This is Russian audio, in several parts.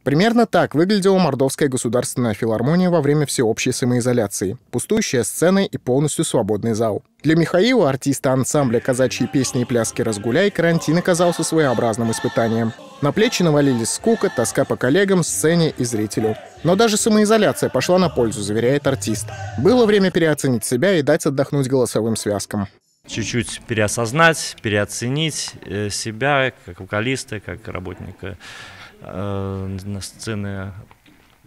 Примерно так выглядела Мордовская государственная филармония во время всеобщей самоизоляции. Пустующая сцена и полностью свободный зал. Для Михаила, артиста ансамбля «Казачьи песни и пляски «Разгуляй», карантин оказался своеобразным испытанием. На плечи навалились скука, тоска по коллегам, сцене и зрителю. Но даже самоизоляция пошла на пользу, заверяет артист. Было время переоценить себя и дать отдохнуть голосовым связкам. Чуть-чуть переосознать, переоценить себя как вокалиста, как работника на сцене,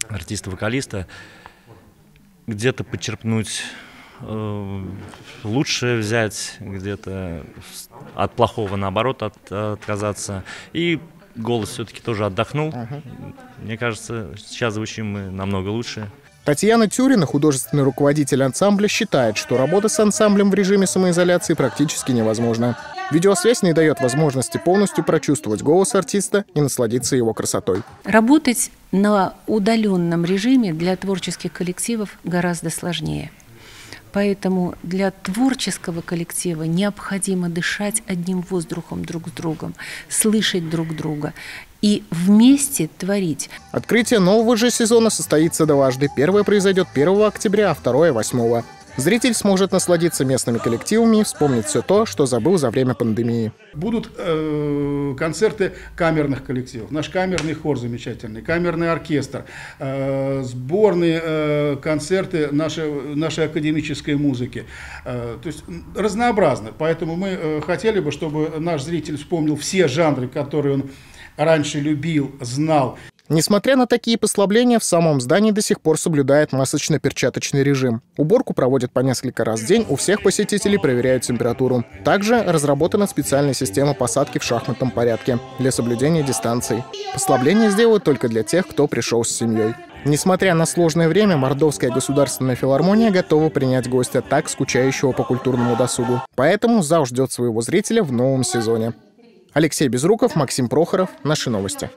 артиста-вокалиста, где-то почерпнуть лучшее, взять где-то от плохого, наоборот, отказаться. И голос все-таки тоже отдохнул. Мне кажется, сейчас звучим мы намного лучше. Татьяна Тюрина, художественный руководитель ансамбля, считает, что работа с ансамблем в режиме самоизоляции практически невозможна. Видеосвязь не дает возможности полностью прочувствовать голос артиста и насладиться его красотой. Работать на удаленном режиме для творческих коллективов гораздо сложнее. Поэтому для творческого коллектива необходимо дышать одним воздухом друг с другом, слышать друг друга и вместе творить. Открытие нового же сезона состоится дважды. Первое произойдет 1 октября, а второе — 8. Зритель сможет насладиться местными коллективами и вспомнить все то, что забыл за время пандемии. Будут концерты камерных коллективов. Наш камерный хор замечательный, камерный оркестр, сборные концерты нашей академической музыки. То есть разнообразно. Поэтому мы хотели бы, чтобы наш зритель вспомнил все жанры, которые он раньше любил, знал. Несмотря на такие послабления, в самом здании до сих пор соблюдает масочно-перчаточный режим. Уборку проводят по несколько раз в день, у всех посетителей проверяют температуру. Также разработана специальная система посадки в шахматном порядке для соблюдения дистанций. Послабления сделают только для тех, кто пришел с семьей. Несмотря на сложное время, Мордовская государственная филармония готова принять гостя, так скучающего по культурному досугу. Поэтому зал ждет своего зрителя в новом сезоне. Алексей Безруков, Максим Прохоров. Наши новости.